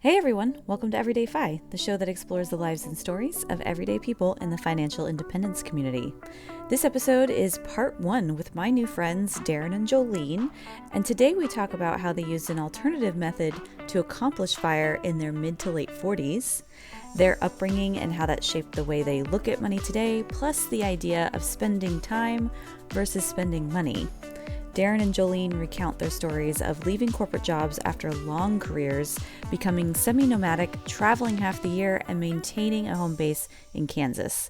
Hey everyone, welcome to EverydayFI, the show that explores the lives and stories of everyday people in the financial independence community. This episode is part 1 with my new friends Darren and Jolene, and today we talk about how they used an alternative method to accomplish FIRE in their mid to late 40s, their upbringing and how that shaped the way they look at money today, plus the idea of spending time versus spending money. Darren and Jolene recount their stories of leaving corporate jobs after long careers, becoming semi-nomadic, traveling half the year, and maintaining a home base in Kansas.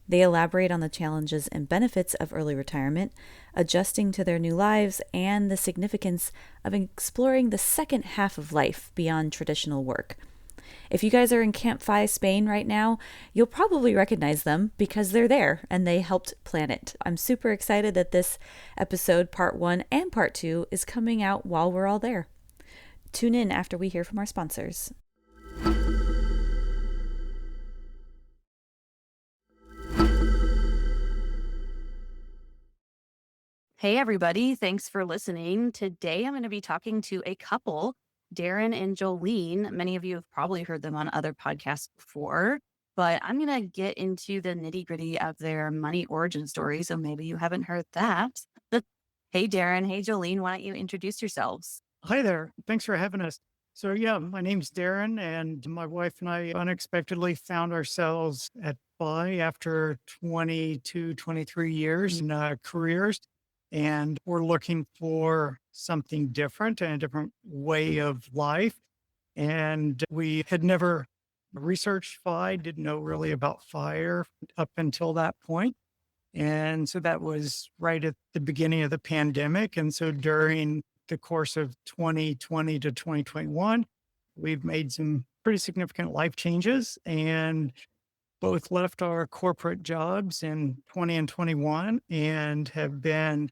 They elaborate on the challenges and benefits of early retirement, adjusting to their new lives, and the significance of exploring the second half of life beyond traditional work. If you guys are in Camp Fi, Spain right now, you'll probably recognize them because they're there and they helped plan it. I'm super excited that this episode, part 1 and part 2, is coming out while we're all there. Tune in after we hear from our sponsors. Hey, everybody. Thanks for listening. Today, I'm going to be talking to a couple, Darren and Jolene. Many of you have probably heard them on other podcasts before, but I'm going to get into the nitty gritty of their money origin story. So maybe you haven't heard that. Hey, Darren. Hey, Jolene. Why don't you introduce yourselves? Hi there. Thanks for having us. So my name's Darren, and my wife and I unexpectedly found ourselves at FI after 22, 23 years in careers. And we're looking for something different and a different way of life. And we had never researched FI, didn't know really about FIRE up until that point. And so that was right at the beginning of the pandemic. And so during the course of 2020 to 2021, we've made some pretty significant life changes and both left our corporate jobs in 20 and 21 and have been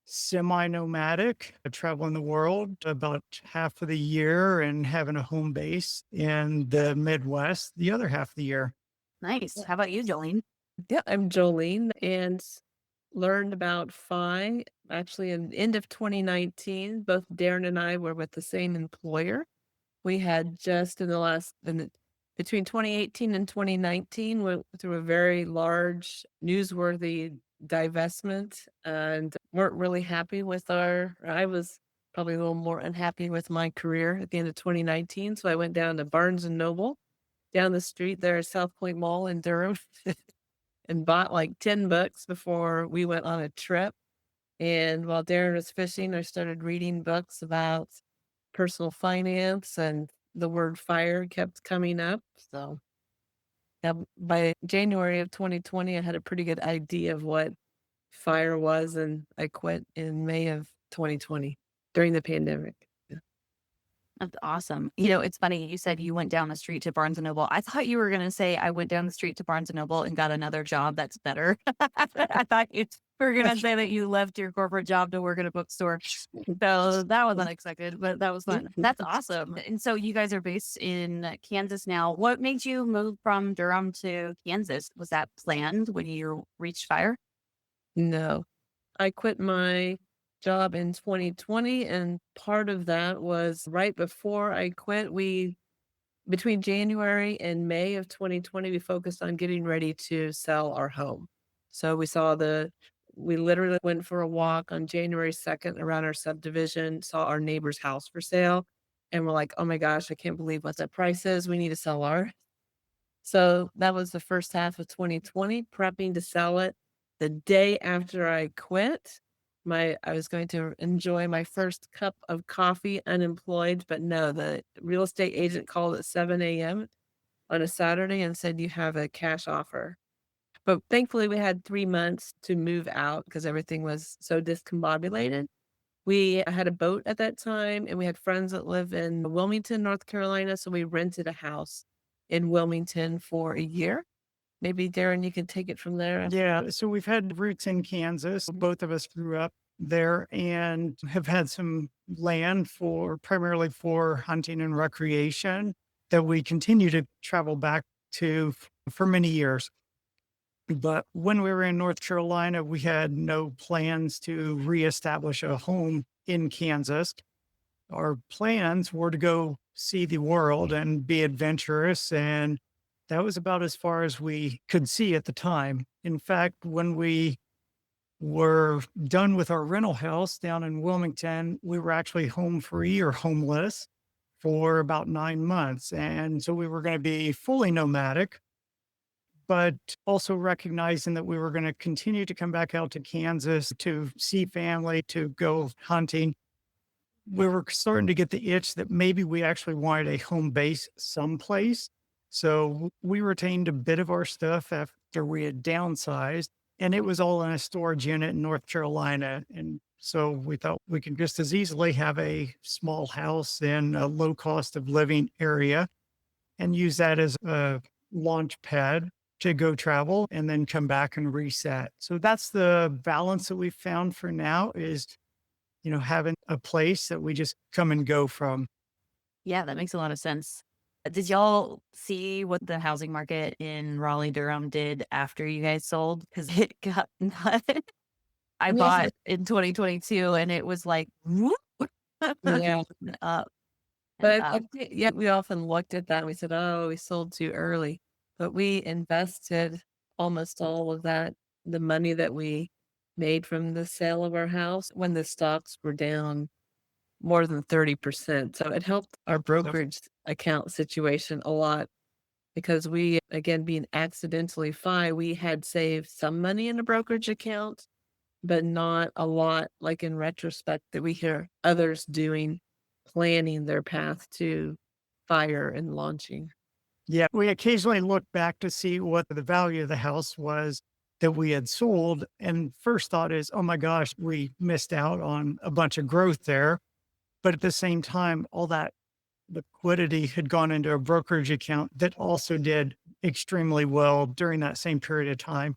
semi-nomadic, traveling the world about half of the year and having a home base in the Midwest the other half of the year. Nice. How about you, Jolene? Yeah, I'm Jolene and learned about FI actually in the end of 2019. Both Darren and I were with the same employer. We had just between 2018 and 2019 went through a very large newsworthy divestment and weren't really happy with I was probably a little more unhappy with my career at the end of 2019. So I went down to Barnes and Noble down the street there at South Point Mall in Durham and bought like 10 books before we went on a trip. And while Darren was fishing, I started reading books about personal finance and the word FIRE kept coming up. So by January of 2020, I had a pretty good idea of what FIRE was, and I quit in May of 2020 during the pandemic. That's awesome. You know, it's funny. You said you went down the street to Barnes & Noble. I thought you were going to say I went down the street to Barnes & Noble and got another job that's better. I thought you were going to say that you left your corporate job to work at a bookstore. So that was unexpected, but that was fun. That's awesome. And so you guys are based in Kansas now. What made you move from Durham to Kansas? Was that planned when you reached FIRE? No, I quit my job in 2020, and part of that was right before I quit. Between January and May of 2020, we focused on getting ready to sell our home. So we literally went for a walk on January 2nd around our subdivision, saw our neighbor's house for sale, and we're like, oh my gosh, I can't believe what that price is. We need to sell ours. So that was the first half of 2020, prepping to sell it. The day after I quit, I was going to enjoy my first cup of coffee unemployed, but no, the real estate agent called at 7 a.m. on a Saturday and said, you have a cash offer. But thankfully, we had 3 months to move out because everything was so discombobulated. We had a boat at that time, and we had friends that live in Wilmington, North Carolina, so we rented a house in Wilmington for a year. Maybe, Darren, you can take it from there. Yeah. So we've had roots in Kansas. Both of us grew up there and have had some land primarily for hunting and recreation that we continue to travel back to for many years. But when we were in North Carolina, we had no plans to reestablish a home in Kansas. Our plans were to go see the world and be adventurous. And that was about as far as we could see at the time. In fact, when we were done with our rental house down in Wilmington, we were actually home free or homeless for about 9 months. And so we were going to be fully nomadic, but also recognizing that we were going to continue to come back out to Kansas to see family, to go hunting. We were starting to get the itch that maybe we actually wanted a home base someplace. So we retained a bit of our stuff after we had downsized, and it was all in a storage unit in North Carolina. And so we thought we could just as easily have a small house in a low cost of living area and use that as a launch pad to go travel and then come back and reset. So that's the balance that we found for now is, having a place that we just come and go from. Yeah, that makes a lot of sense. Did y'all see what the housing market in Raleigh, Durham did after you guys sold? Because it got nuts. I Yes. bought in 2022 and it was like, whoop, Yeah. up and But up. yeah, we often looked at that and we said, oh, we sold too early. But we invested almost all of that, the money that we made from the sale of our house when the stocks were down more than 30%. So it helped our brokerage account situation a lot because we, again, being accidentally FI, we had saved some money in a brokerage account, but not a lot, like in retrospect, that we hear others doing, planning their path to fire and launching. Yeah, we occasionally look back to see what the value of the house was that we had sold. And first thought is, oh my gosh, we missed out on a bunch of growth there. But at the same time, all that liquidity had gone into a brokerage account that also did extremely well during that same period of time.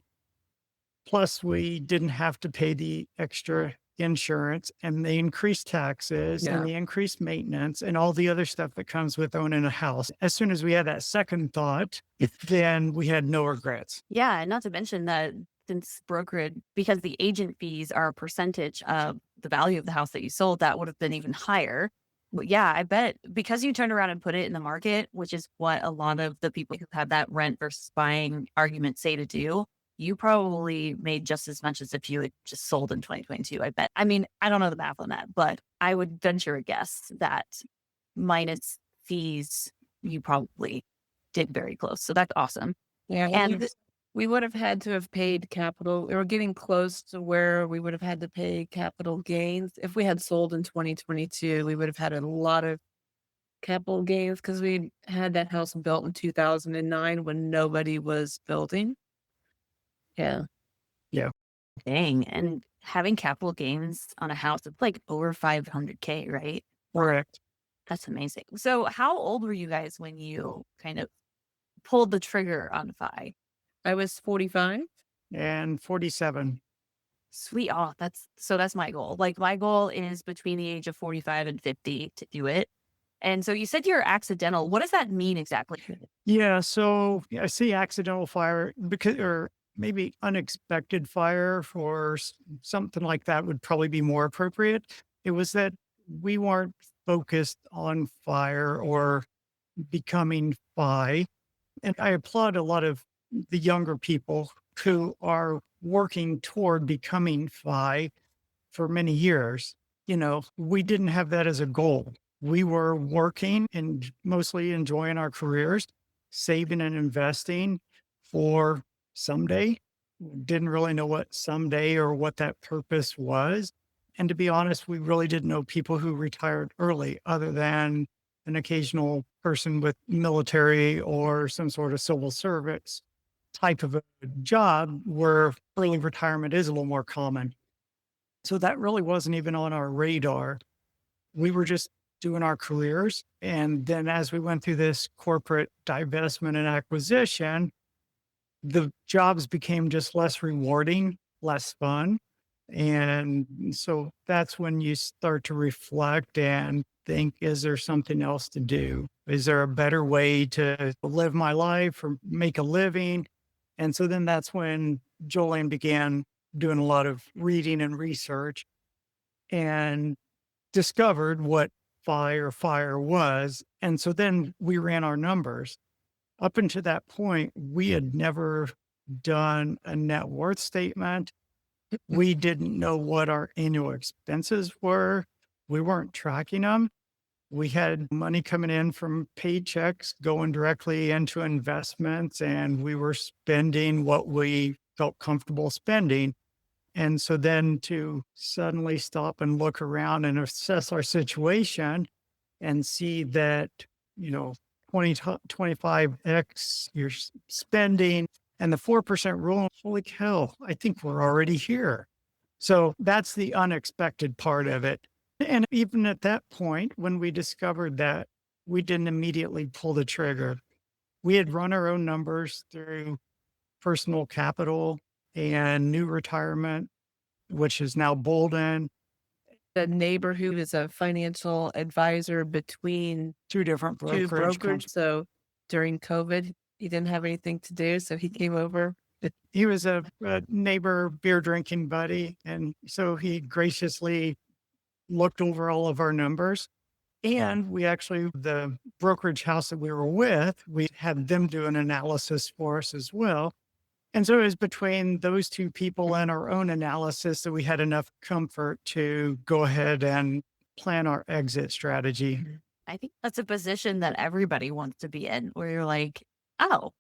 Plus, we didn't have to pay the extra insurance and the increased taxes Yeah. and the increased maintenance and all the other stuff that comes with owning a house. As soon as we had that second thought, then we had no regrets. Yeah, and not to mention that since brokerage, because the agent fees are a percentage of the value of the house that you sold, that would have been even higher. But yeah, I bet because you turned around and put it in the market, which is what a lot of the people who have that rent versus buying argument say to do, you probably made just as much as if you had just sold in 2022. I bet. I mean, I don't know the math on that, but I would venture a guess that minus fees, you probably did very close. So that's awesome. Yeah. And we would have had to have paid capital. We were getting close to where we would have had to pay capital gains. If we had sold in 2022, we would have had a lot of capital gains because we had that house built in 2009 when nobody was building. Yeah. dang. And having capital gains on a house, it's like over 500K, right? Correct. That's amazing. So how old were you guys when you kind of pulled the trigger on FI? I was 45. And 47. Sweet. Oh, that's my goal. Like my goal is between the age of 45 and 50 to do it. And so you said you're accidental. What does that mean exactly? Yeah. So I see accidental fire or maybe unexpected fire for something like that would probably be more appropriate. It was that we weren't focused on fire or becoming FI. And I applaud a lot of the younger people who are working toward becoming FI for many years. We didn't have that as a goal. We were working and mostly enjoying our careers, saving and investing for someday. Didn't really know what someday or what that purpose was. And to be honest, we really didn't know people who retired early other than an occasional person with military or some sort of civil service type of a job where early retirement is a little more common. So that really wasn't even on our radar. We were just doing our careers. And then as we went through this corporate divestment and acquisition, the jobs became just less rewarding, less fun. And so that's when you start to reflect and think, is there something else to do? Is there a better way to live my life or make a living? And so then that's when Jolene began doing a lot of reading and research and discovered what fire was. And so then we ran our numbers. Up until that point, we had never done a net worth statement. We didn't know what our annual expenses were. We weren't tracking them. We had money coming in from paychecks going directly into investments, and we were spending what we felt comfortable spending. And so then to suddenly stop and look around and assess our situation and see that, 20, 25x you're spending and the 4% rule, holy cow, I think we're already here. So that's the unexpected part of it. And even at that point, when we discovered that, we didn't immediately pull the trigger. We had run our own numbers through personal capital and new retirement, which is now Boldin. The neighbor who is a financial advisor between Two different two brokerage brokers. So during COVID, he didn't have anything to do. So he came over. He was a neighbor beer drinking buddy. And so he graciously looked over all of our numbers. And we actually, the brokerage house that we were with, we had them do an analysis for us as well. And so it was between those two people and our own analysis that we had enough comfort to go ahead and plan our exit strategy. I think that's a position that everybody wants to be in, where you're like, oh,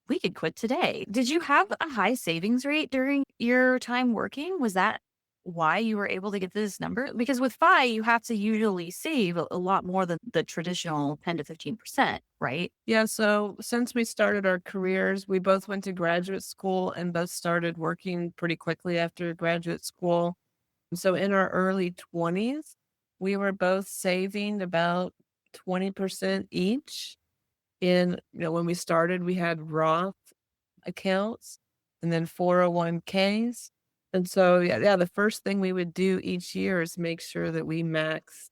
we could quit today. Did you have a high savings rate during your time working? Was that why you were able to get this number? Because with FI, you have to usually save a lot more than the traditional 10 to 15%, right? Yeah. So since we started our careers, we both went to graduate school and both started working pretty quickly after graduate school. So in our early 20s, we were both saving about 20% each. When we started, we had Roth accounts and then 401ks. And so, the first thing we would do each year is make sure that we maxed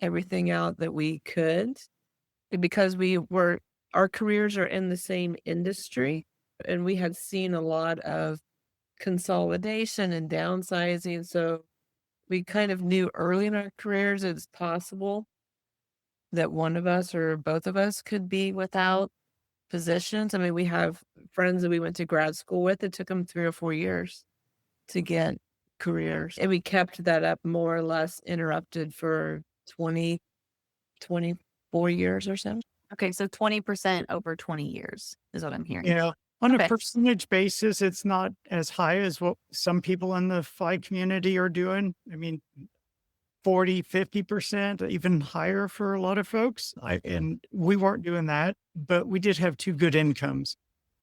everything out that we could. And because our careers are in the same industry, and we had seen a lot of consolidation and downsizing. So we kind of knew early in our careers it's possible that one of us or both of us could be without positions. I mean, we have friends that we went to grad school with. It took them 3 or 4 years to get careers. And we kept that up more or less interrupted for 20, 24 years or so. Okay, so 20% over 20 years is what I'm hearing. On Okay. a percentage basis, it's not as high as what some people in the FI community are doing. I mean, 40, 50%, even higher for a lot of folks. And we weren't doing that, but we did have 2 good incomes.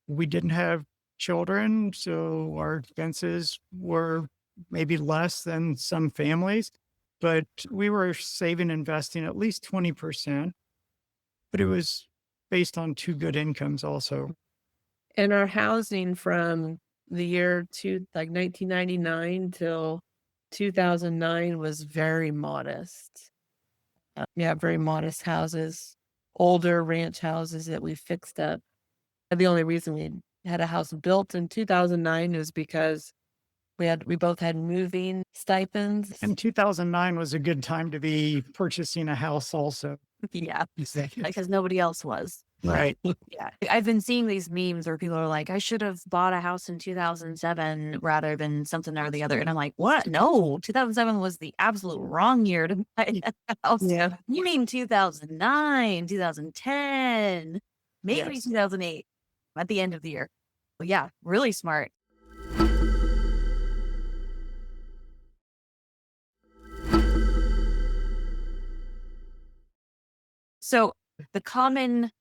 We didn't have children, so our expenses were maybe less than some families, but we were saving, investing at least 20%, but it was based on 2 good incomes also. And our housing from the year 1999 till 2009 was very modest. Very modest houses, older ranch houses that we fixed up. And the only reason we had a house built in 2009 was because we both had moving stipends. And 2009 was a good time to be purchasing a house also. Yeah, because nobody else was. Right. Yeah. I've been seeing these memes where people are like, I should have bought a house in 2007 rather than something or the other. And I'm like, what? No, 2007 was the absolute wrong year to buy a house. Yeah. You mean 2009, 2010, maybe Yes. 2008 at the end of the year. Well, yeah, really smart. So the common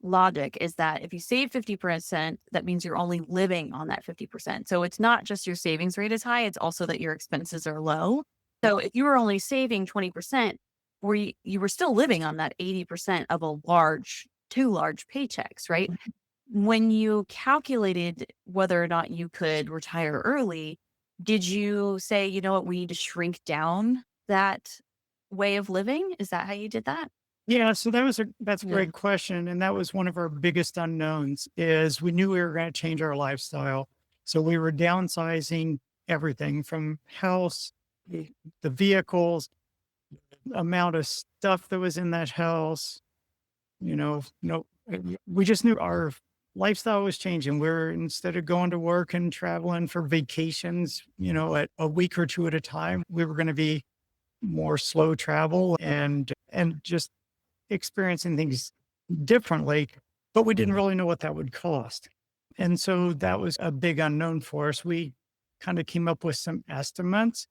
logic is that if you save 50%, that means you're only living on that 50%. So it's not just your savings rate is high, it's also that your expenses are low. So if you were only saving 20%, you were still living on that 80% of two large paychecks, right? When you calculated whether or not you could retire early, did you say, you know what, we need to shrink down that way of living? Is that how you did that? Yeah, so that's a great question. And that was one of our biggest unknowns is we knew we were going to change our lifestyle. So we were downsizing everything from house, the vehicles, amount of stuff that was in that house, no, we just knew our lifestyle was changing. We're instead of going to work and traveling for vacations, at a week or two at a time, we were going to be more slow travel and just experiencing things differently, but we didn't really know what that would cost. And so that was a big unknown for us. We kind of came up with some estimates,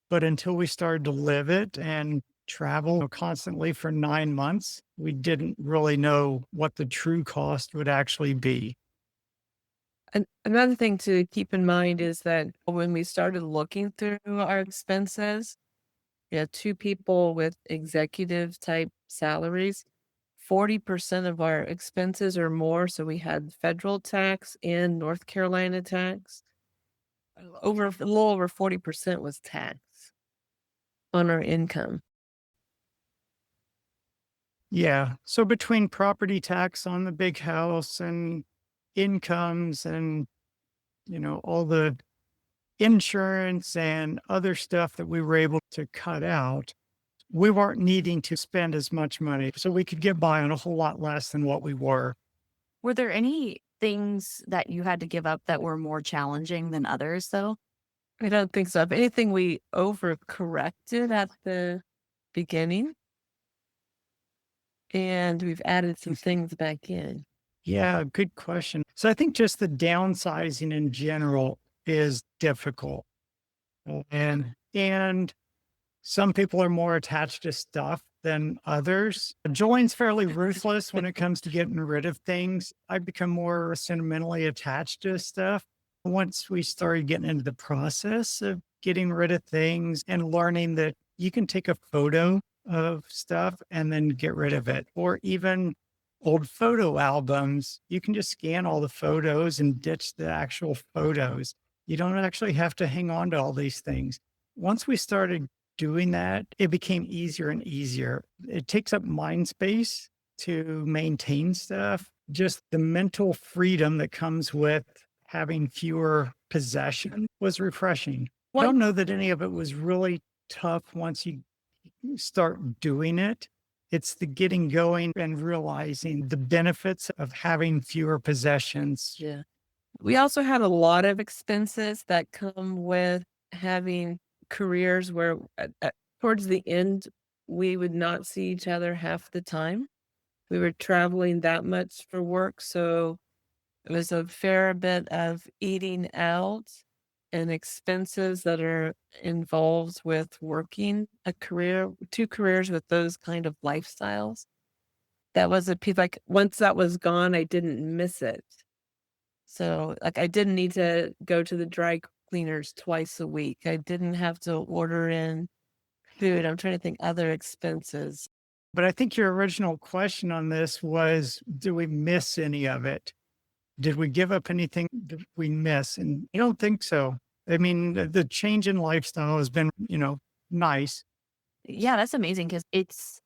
but until we started to live it and travel constantly for 9 months, we didn't really know what the true cost would actually be. And another thing to keep in mind is that when we started looking through our expenses, two people with executive type salaries, 40% of our expenses or more. So we had federal tax and North Carolina tax. A little over 40% was tax on our income. Yeah. So between property tax on the big house and incomes and, all the insurance and other stuff that we were able to cut out, we weren't needing to spend as much money. So we could get by on a whole lot less than what we were. Were there any things that you had to give up that were more challenging than others, though? I don't think so. If anything, we overcorrected at the beginning and we've added some things back in. Yeah, good question. So I think just the downsizing in general is difficult. And some people are more attached to stuff than others. Jolene's fairly ruthless when it comes to getting rid of things. I've become more sentimentally attached to stuff. Once we started getting into the process of getting rid of things and learning that you can take a photo of stuff and then get rid of it, or even old photo albums, you can just scan all the photos and ditch the actual photos. You don't actually have to hang on to all these things. Once we started doing that, it became easier and easier. It takes up mind space to maintain stuff. Just the mental freedom that comes with having fewer possessions was refreshing. I don't know that any of it was really tough once you start doing it. It's the getting going and realizing the benefits of having fewer possessions. Yeah. We also had a lot of expenses that come with having careers where towards the end, we would not see each other half the time. We were traveling that much for work. So it was a fair bit of eating out and expenses that are involved with working a career, two careers with those kind of lifestyles. That was a piece, like once that was gone, I didn't miss it. So like I didn't need to go to the dry cleaners twice a week. I didn't have to order in food. I'm trying to think other expenses. But I think your original question on this was, do we miss any of it? Did we give up anything that we miss? And I don't think so. I mean, the change in lifestyle has been, nice. Yeah, that's amazing because it's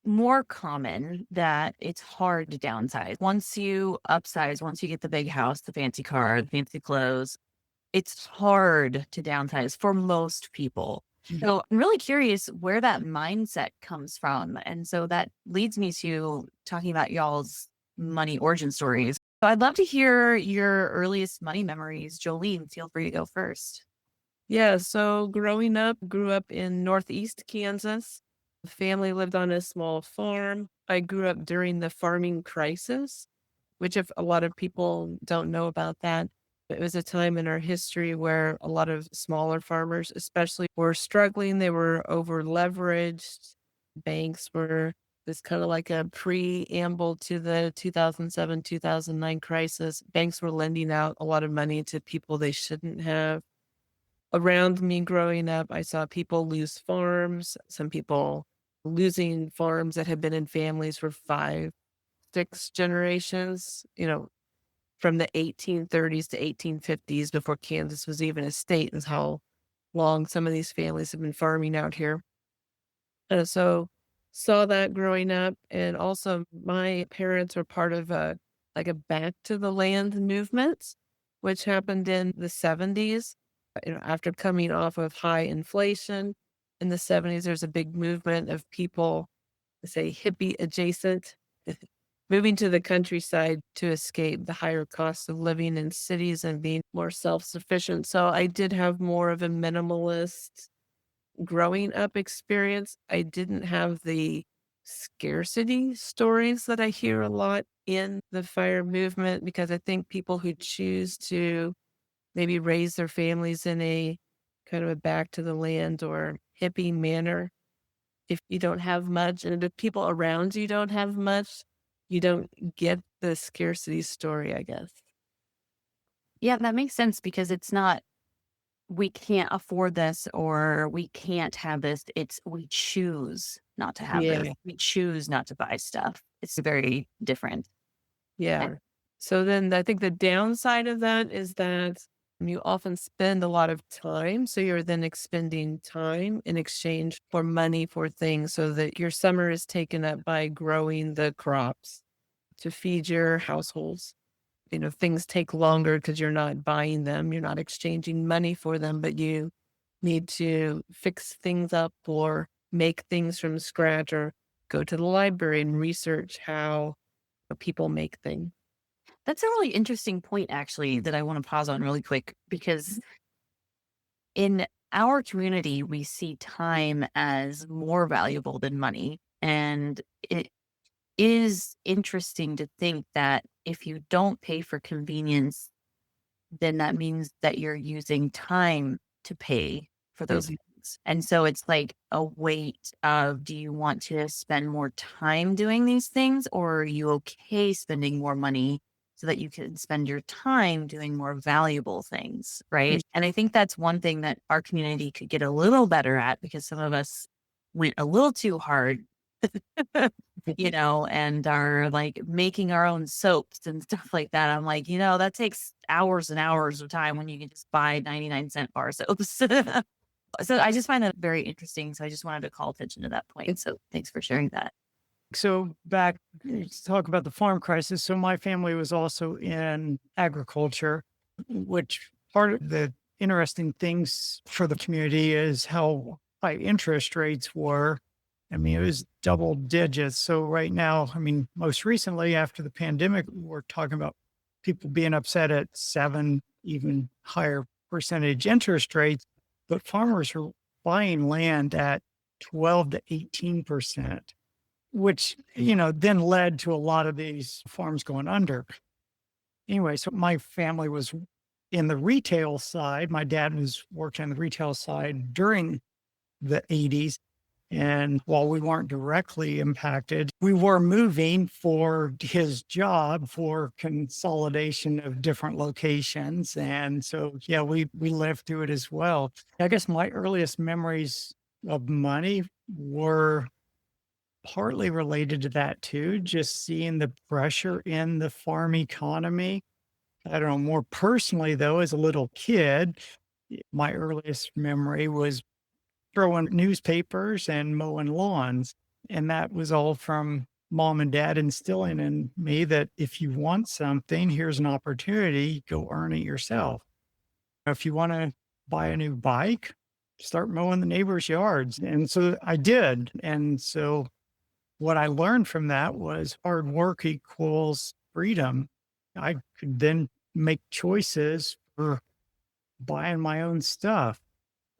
more common that it's hard to downsize. Once you upsize, once you get the big house, the fancy car, the fancy clothes, it's hard to downsize for most people. So I'm really curious where that mindset comes from. And so that leads me to talking about y'all's money origin stories. So I'd love to hear your earliest money memories. Jolene, feel free to go first. Yeah, so growing up, grew up in Northeast Kansas. The family lived on a small farm. I grew up during the farming crisis, which if a lot of people don't know about that, it was a time in our history where a lot of smaller farmers, especially, were struggling. They were over leveraged. Banks were this kind of like a preamble to the 2007, 2009 crisis. Banks were lending out a lot of money to people they shouldn't have. Around me growing up, I saw people lose farms, some people losing farms that had been in families for 5, 6 generations, from the 1830s to 1850s before Kansas was even a state is how long some of these families have been farming out here. And so saw that growing up. And also my parents were part of a back to the land movement, which happened in the 70s, after coming off of high inflation. in the 70s, there's a big movement of people, say hippie adjacent, moving to the countryside to escape the higher costs of living in cities and being more self-sufficient. So I did have more of a minimalist growing up experience. I didn't have the scarcity stories that I hear a lot in the FIRE movement, because I think people who choose to maybe raise their families in a kind of a back to the land or hippie manner, if you don't have much and the people around you don't have much, you don't get the scarcity story, I guess. Yeah, that makes sense because it's not, we can't afford this or we can't have this. It's we choose not to have this. Yeah. We choose not to buy stuff. It's very different. Yeah. So then I think the downside of that is that you often spend a lot of time. So you're then expending time in exchange for money for things, so that your summer is taken up by growing the crops to feed your households. Things take longer because you're not buying them, you're not exchanging money for them, but you need to fix things up or make things from scratch or go to the library and research how people make things. That's a really interesting point, actually, that I want to pause on really quick because in our community, we see time as more valuable than money. And it is interesting to think that if you don't pay for convenience, then that means that you're using time to pay for those Mhm. things. And so it's like a weight of, do you want to spend more time doing these things, or are you okay spending more money so that you can spend your time doing more valuable things? Right. And I think that's one thing that our community could get a little better at, because some of us went a little too hard and are like making our own soaps and stuff like that. I'm like, that takes hours and hours of time when you can just buy 99-cent bar soaps. So I just find that very interesting. So I just wanted to call attention to that point. So thanks for sharing that. So back to talk about the farm crisis. So my family was also in agriculture, which part of the interesting things for the community is how high interest rates were. I mean, it was double digits. So right now, I mean, most recently after the pandemic, we're talking about people being upset at 7, even higher percentage interest rates, but farmers are buying land at 12 to 18%, which, then led to a lot of these farms going under. Anyway, so my family was in the retail side. My dad was working on the retail side during the 80s. And while we weren't directly impacted, we were moving for his job for consolidation of different locations. And so, yeah, we lived through it as well. I guess my earliest memories of money were partly related to that too, just seeing the pressure in the farm economy. I don't know, more personally though, as a little kid, my earliest memory was throwing newspapers and mowing lawns. And that was all from mom and dad instilling in me that if you want something, here's an opportunity, go earn it yourself. If you want to buy a new bike, start mowing the neighbors' yards. And so I did. And so what I learned from that was hard work equals freedom. I could then make choices for buying my own stuff.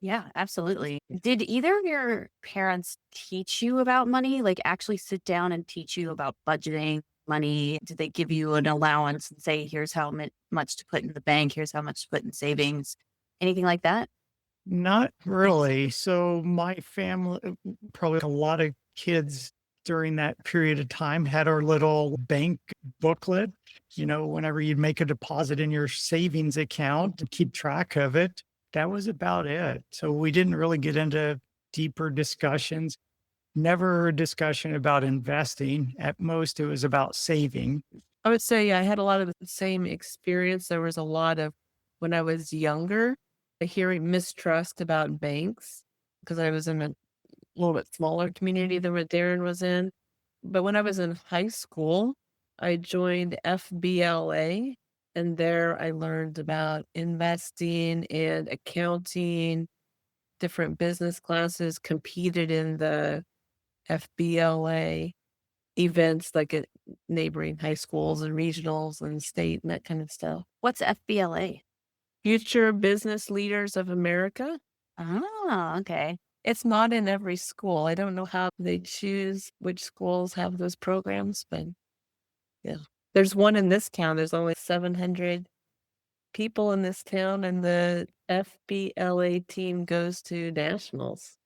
Yeah, absolutely. Did either of your parents teach you about money? Like actually sit down and teach you about budgeting money? Did they give you an allowance and say, here's how much to put in the bank, here's how much to put in savings? Anything like that? Not really. So my family, probably a lot of kids during that period of time had our little bank booklet. Whenever you'd make a deposit in your savings account to keep track of it, that was about it. So we didn't really get into deeper discussions. Never a discussion about investing. At most, it was about saving. I would say I had a lot of the same experience. There was a lot of, when I was younger, hearing mistrust about banks, because I was in a little bit smaller community than what Darren was in. But when I was in high school, I joined FBLA, and there I learned about investing and accounting different business classes, competed in the FBLA events like at neighboring high schools and regionals and state and that kind of stuff. What's FBLA? Future Business Leaders of America. Oh, okay. It's not in every school. I don't know how they choose which schools have those programs, but yeah. There's one in this town. There's only 700 people in this town, and the FBLA team goes to nationals.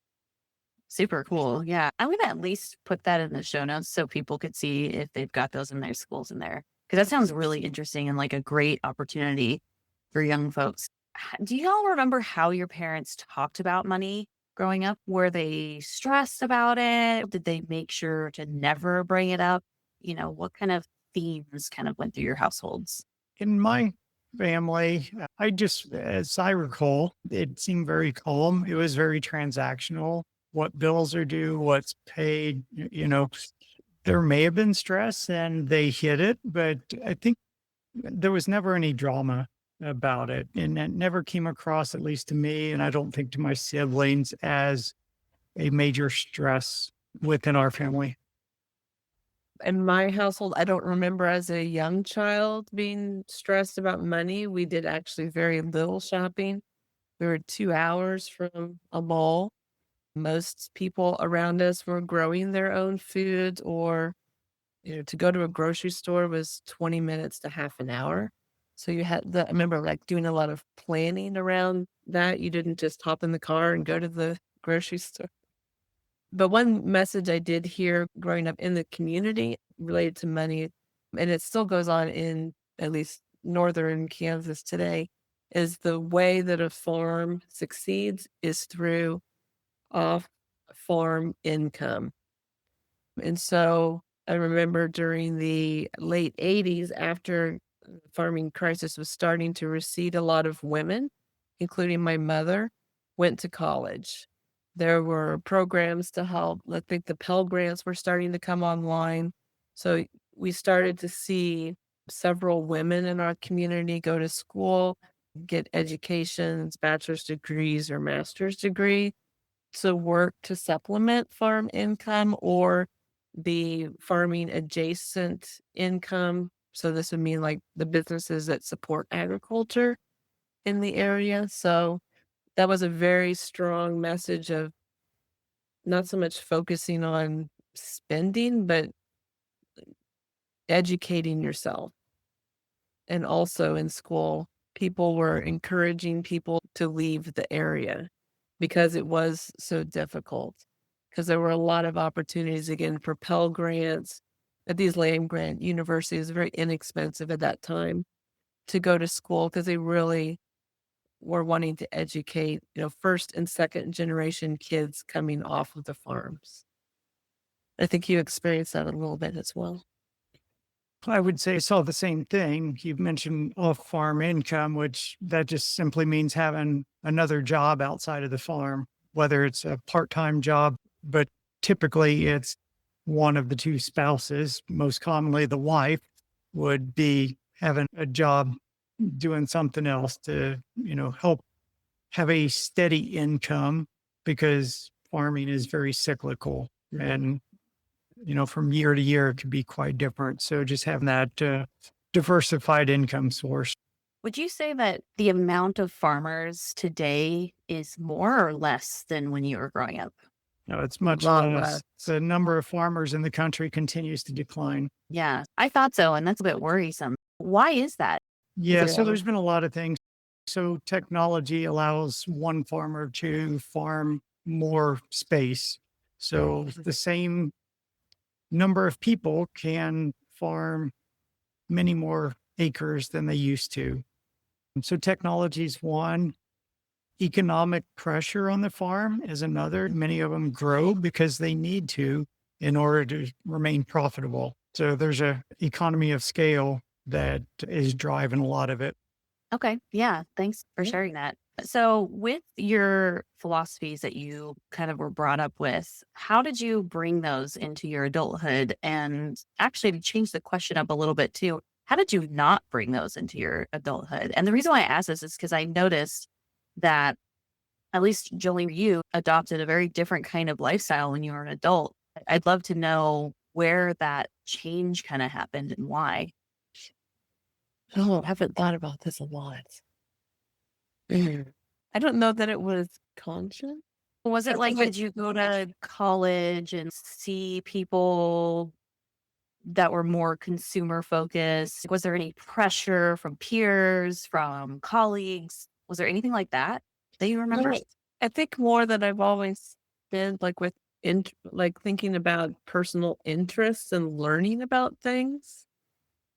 Super cool. Yeah. I'm going to at least put that in the show notes so people could see if they've got those in their schools in there. Because that sounds really interesting and like a great opportunity for young folks. Do y'all remember how your parents talked about money growing up? Were they stressed about it? Did they make sure to never bring it up? What kind of themes kind of went through your households? In my family, as I recall, it seemed very calm. It was very transactional. What bills are due, what's paid, there may have been stress and they hit it, but I think there was never any drama about it. And it never came across, at least to me, and I don't think to my siblings, as a major stress within our family. In my household, I don't remember as a young child being stressed about money. We did actually very little shopping. We were 2 hours from a mall. Most people around us were growing their own food, or to go to a grocery store was 20 minutes to half an hour. So I remember like doing a lot of planning around that. You didn't just hop in the car and go to the grocery store. But one message I did hear growing up in the community related to money, and it still goes on in at least northern Kansas today, is the way that a farm succeeds is through off-farm income. And so I remember during the late 80s, after the farming crisis was starting to recede, a lot of women, including my mother, went to college. There were programs to help. I think the Pell Grants were starting to come online. So we started to see several women in our community go to school, get educations, bachelor's degrees or master's degree, to work to supplement farm income or the farming adjacent income. So this would mean like the businesses that support agriculture in the area. So that was a very strong message of not so much focusing on spending, but educating yourself. And also in school, people were encouraging people to leave the area because it was so difficult. Because there were a lot of opportunities, again, for Pell Grants at these land grant universities, very inexpensive at that time to go to school because they really were wanting to educate, first and second generation kids coming off of the farms. I think you experienced that a little bit as well. I would say I saw the same thing. You've mentioned off-farm income, which that just simply means having another job outside of the farm, whether it's a part-time job, but typically it's one of the two spouses. Most commonly, the wife would be having a job doing something else to, help have a steady income, because farming is very cyclical and, from year to year, it could be quite different. So just having that diversified income source. Would you say that the amount of farmers today is more or less than when you were growing up? No, it's much Lot less. less. The number of farmers in the country continues to decline. Yeah, I thought so. And that's a bit worrisome. Why is that? Yeah, Yeah. so there's been a lot of things. So technology allows one farmer to farm more space. So the same number of people can farm many more acres than they used to. And so technology is one. Economic pressure on the farm is another. Many of them grow because they need to in order to remain profitable. So there's a economy of scale that is driving a lot of it. Okay. Yeah. Thanks for Yeah. sharing that. So, with your philosophies that you kind of were brought up with, how did you bring those into your adulthood? And actually, to change the question up a little bit too, how did you not bring those into your adulthood? And the reason why I ask this is because I noticed that at least Jolene, you adopted a very different kind of lifestyle when you were an adult. I'd love to know where that change kind of happened and why. Oh, I haven't thought about this a lot. I don't know that it was conscious. Was it like, did you go to college and see people that were more consumer focused? Was there any pressure from peers, from colleagues? Was there anything like that you remember? No, I think more that I've always been like with like thinking about personal interests and learning about things.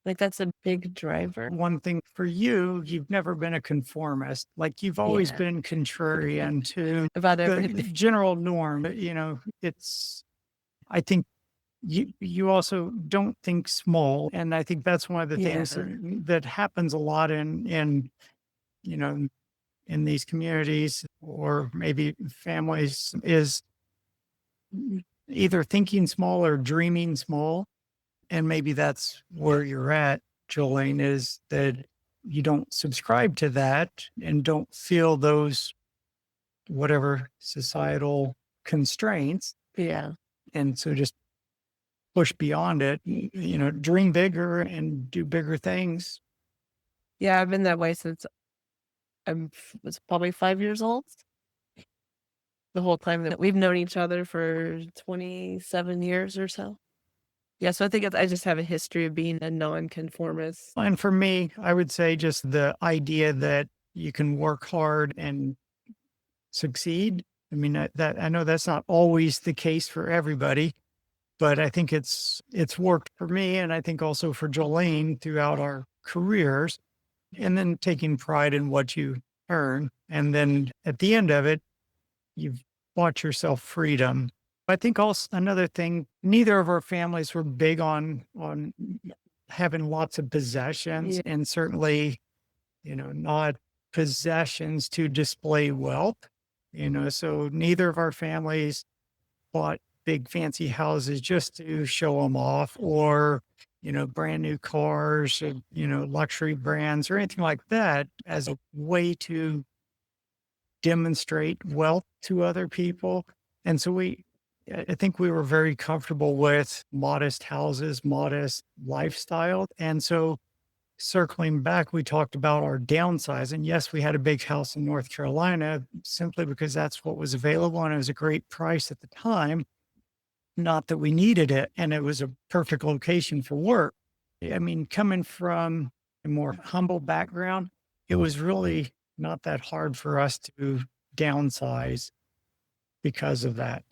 Like that's a big driver. One thing for you, you've never been a conformist. Like you've always Yeah. been contrarian to About the everything. general norm. I think you also don't think small. And I think that's one of the things that happens a lot in these communities or maybe families is either thinking small or dreaming small. And maybe that's where you're at, Jolene, is that you don't subscribe to that and don't feel those whatever societal constraints. Yeah. And so just push beyond it, dream bigger and do bigger things. Yeah, I've been that way since was probably 5 years old. The whole time that we've known each other for 27 years or so. Yeah, so I think I just have a history of being a nonconformist. And for me, I would say just the idea that you can work hard and succeed. I mean, I know that's not always the case for everybody, but I think it's worked for me, and I think also for Jolene throughout our careers. And then taking pride in what you earn, and then at the end of it, you've bought yourself freedom. I think also another thing, neither of our families were big on having lots of possessions, and certainly, not possessions to display wealth, so neither of our families bought big fancy houses just to show them off or, brand new cars, or, luxury brands or anything like that as a way to demonstrate wealth to other people. And so I think we were very comfortable with modest houses, modest lifestyle. And so circling back, we talked about our downsize. And yes, we had a big house in North Carolina simply because that's what was available. And it was a great price at the time. Not that we needed it. And it was a perfect location for work. I mean, coming from a more humble background, it was really not that hard for us to downsize because of that.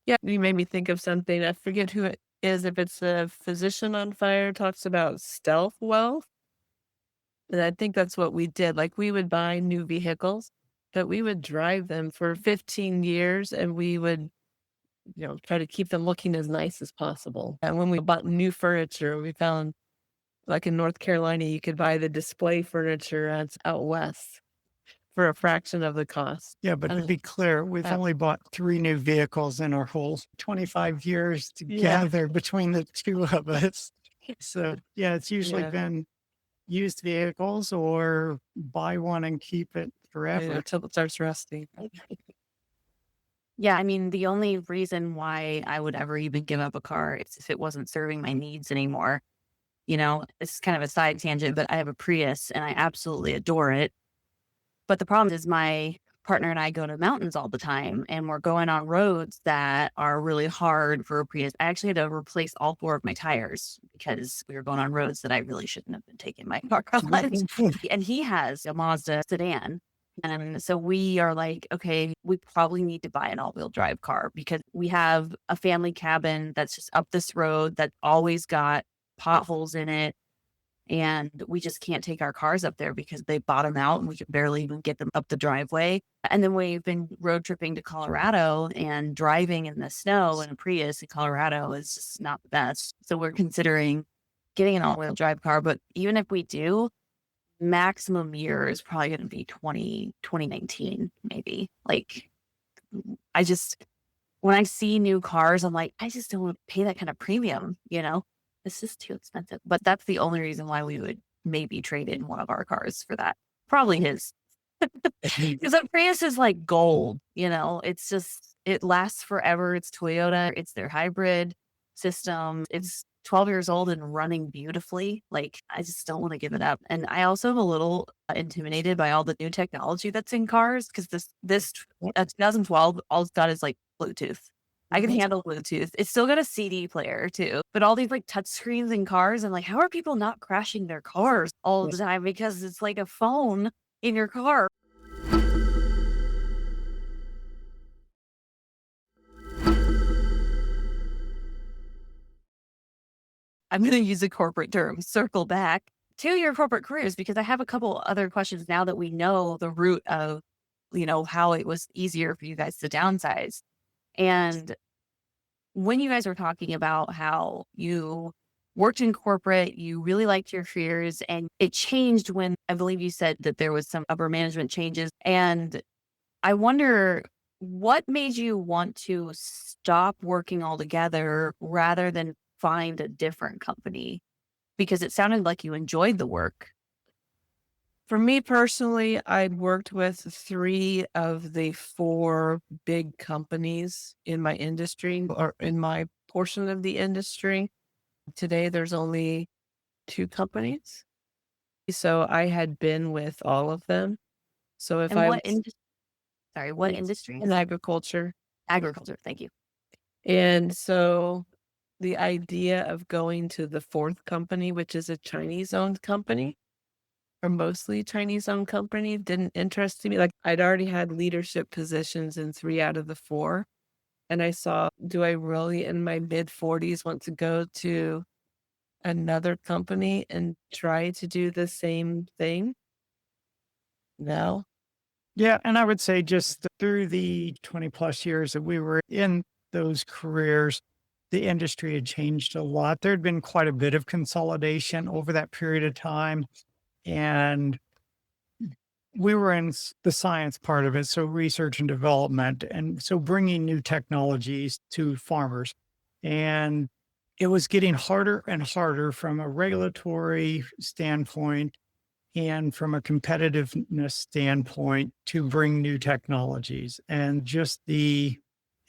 Yeah, you made me think of something. I forget who it is. If it's a Physician on Fire talks about stealth wealth. And I think that's what we did. Like we would buy new vehicles, but we would drive them for 15 years and we would, try to keep them looking as nice as possible. And when we bought new furniture, we found like in North Carolina, you could buy the display furniture out west for a fraction of the cost. Yeah, but to be clear, we've only bought 3 new vehicles in our whole 25 years together between the two of us. So yeah, it's usually been used vehicles or buy one and keep it forever. Until it starts rusting. Yeah, I mean, the only reason why I would ever even give up a car is if it wasn't serving my needs anymore. It's kind of a side tangent, but I have a Prius and I absolutely adore it. But the problem is my partner and I go to mountains all the time and we're going on roads that are really hard for a Prius. I actually had to replace all 4 of my tires because we were going on roads that I really shouldn't have been taking my car on. And he has a Mazda sedan. And so we are like, okay, we probably need to buy an all-wheel drive car because we have a family cabin that's just up this road that always got potholes in it. And we just can't take our cars up there because they bottom out and we can barely even get them up the driveway. And then we've been road tripping to Colorado and driving in the snow in a Prius in Colorado is just not the best. So we're considering getting an all-wheel drive car. But even if we do, maximum year is probably going to be 2019, maybe. Like, when I see new cars, I'm like, I just don't want to pay that kind of premium, It's just too expensive. But that's the only reason why we would maybe trade in one of our cars for that. Probably his. Because a Prius is like gold, it's just, it lasts forever. It's Toyota, it's their hybrid system. It's 12 years old and running beautifully. Like, I just don't want to give it up. And I also am a little intimidated by all the new technology that's in cars, because this 2012, all it's got is like Bluetooth. I can handle Bluetooth. It's still got a CD player too, but all these like touch screens in cars, and like, how are people not crashing their cars all the time? Because it's like a phone in your car. I'm going to use a corporate term, circle back to your corporate careers, because I have a couple other questions now that we know the root of, how it was easier for you guys to downsize. And when you guys were talking about how you worked in corporate, you really liked your careers, and it changed when, I believe you said that there was some upper management changes. And I wonder, what made you want to stop working altogether rather than find a different company? Because it sounded like you enjoyed the work. For me personally, I'd worked with 3 of the 4 big companies in my industry, or in my portion of the industry. Today, there's only 2 companies. So I had been with all of them. So if And I what was what industry? in agriculture. Agriculture. Thank you. And so the idea of going to the 4th company, which is a Chinese-owned company, or mostly Chinese-owned company, didn't interest me. Like, I'd already had leadership positions in 3 out of the 4. And I saw, do I really in my mid-40s want to go to another company and try to do the same thing? No. Yeah. And I would say just through the 20 plus years that we were in those careers, the industry had changed a lot. There had been quite a bit of consolidation over that period of time. And we were in the science part of it, so research and development, and so bringing new technologies to farmers. And it was getting harder and harder from a regulatory standpoint and from a competitiveness standpoint to bring new technologies. And just the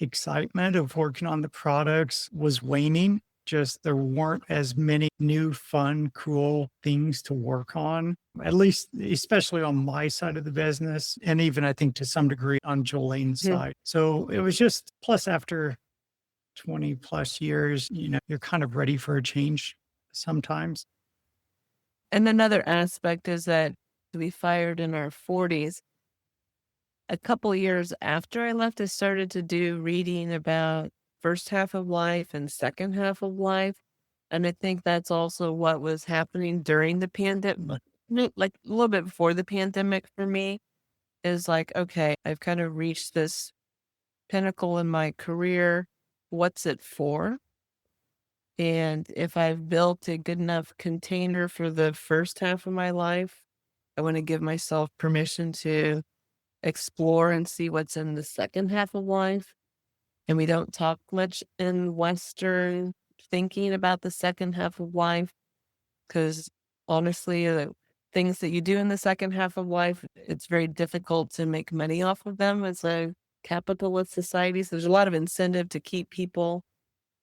excitement of working on the products was waning. Just there weren't as many new, fun, cool things to work on, at least, especially on my side of the business. And even I think to some degree on Jolene's side. So it was just, plus after 20 plus years, you're kind of ready for a change sometimes. And another aspect is that we fired in our 40s. A couple years after I left, I started to do reading about first half of life and second half of life. And I think that's also what was happening during the pandemic, like a little bit before the pandemic for me, is like, okay, I've kind of reached this pinnacle in my career. What's it for? And if I've built a good enough container for the first half of my life, I want to give myself permission to explore and see what's in the second half of life. And we don't talk much in Western thinking about the second half of life, because honestly, the things that you do in the second half of life, it's very difficult to make money off of them as a capitalist society. So there's a lot of incentive to keep people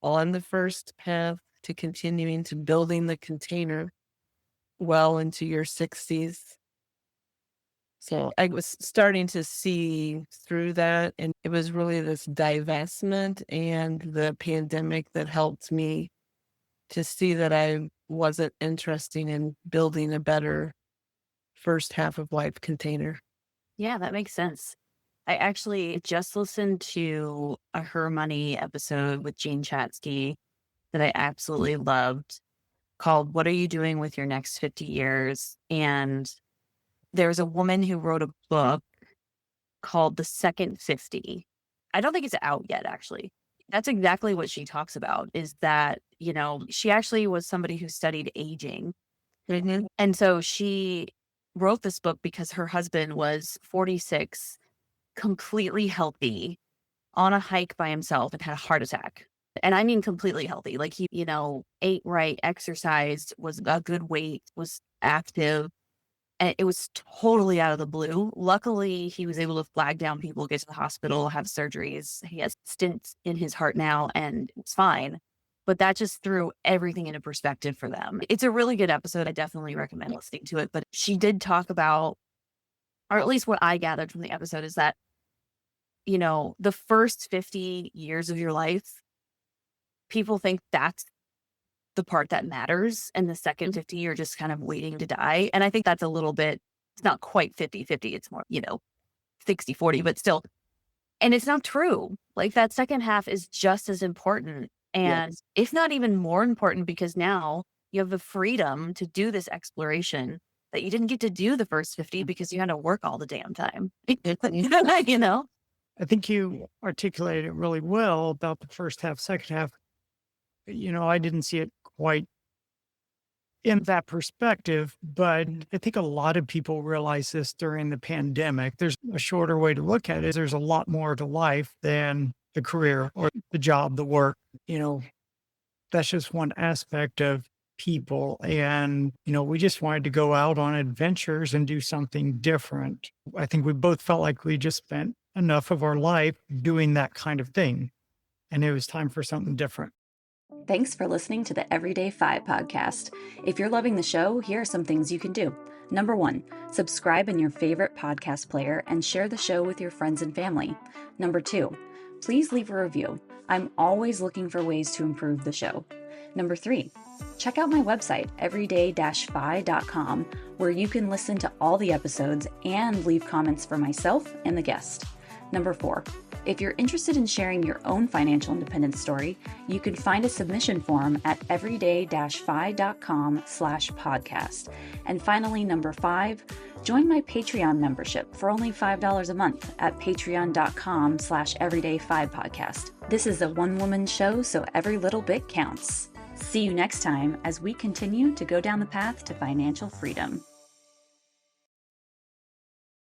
on the first path to continuing to building the container well into your 60s. So I was starting to see through that, and it was really this divestment and the pandemic that helped me to see that I wasn't interested in building a better first half of life container. Yeah, that makes sense. I actually just listened to a HerMoney episode with Gene Chatsky that I absolutely loved, called "What Are You Doing with Your Next 50 Years?" And there's a woman who wrote a book called The Second 50. I don't think it's out yet, actually. That's exactly what she talks about, is that, she actually was somebody who studied aging. And so she wrote this book because her husband was 46, completely healthy, on a hike by himself, and had a heart attack. And I mean completely healthy. Like, he, ate right, exercised, was a good weight, was active. And it was totally out of the blue. Luckily, he was able to flag down people, get to the hospital, have surgeries. He has stents in his heart now, and it's fine. But that just threw everything into perspective for them. It's a really good episode. I definitely recommend listening to it. But she did talk about, or at least what I gathered from the episode, is that, the first 50 years of your life, people think that's the part that matters. And the second 50, you're just kind of waiting to die. And I think that's a little bit, it's not quite 50-50. It's more, 60-40, but still. And it's not true. Like, that second half is just as important. And if not even more important, because now you have the freedom to do this exploration that you didn't get to do the first 50 because you had to work all the damn time. I think you articulated it really well about the first half, second half. I didn't see it quite in that perspective, but I think a lot of people realize this during the pandemic. There's a shorter way to look at it. There's a lot more to life than the career or the job, the work. That's just one aspect of people. And, we just wanted to go out on adventures and do something different. I think we both felt like we just spent enough of our life doing that kind of thing. And it was time for something different. Thanks for listening to the EverydayFI podcast. If you're loving the show, here are some things you can do. Number 1, subscribe in your favorite podcast player and share the show with your friends and family. Number 2, please leave a review. I'm always looking for ways to improve the show. Number 3, check out my website, EverydayFI.com, where you can listen to all the episodes and leave comments for myself and the guest. Number 4, if you're interested in sharing your own financial independence story, you can find a submission form at everyday-fi.com/podcast. And finally, number 5, join my Patreon membership for only $5 a month at patreon.com/everydayfipodcast. This is a one-woman show, so every little bit counts. See you next time as we continue to go down the path to financial freedom.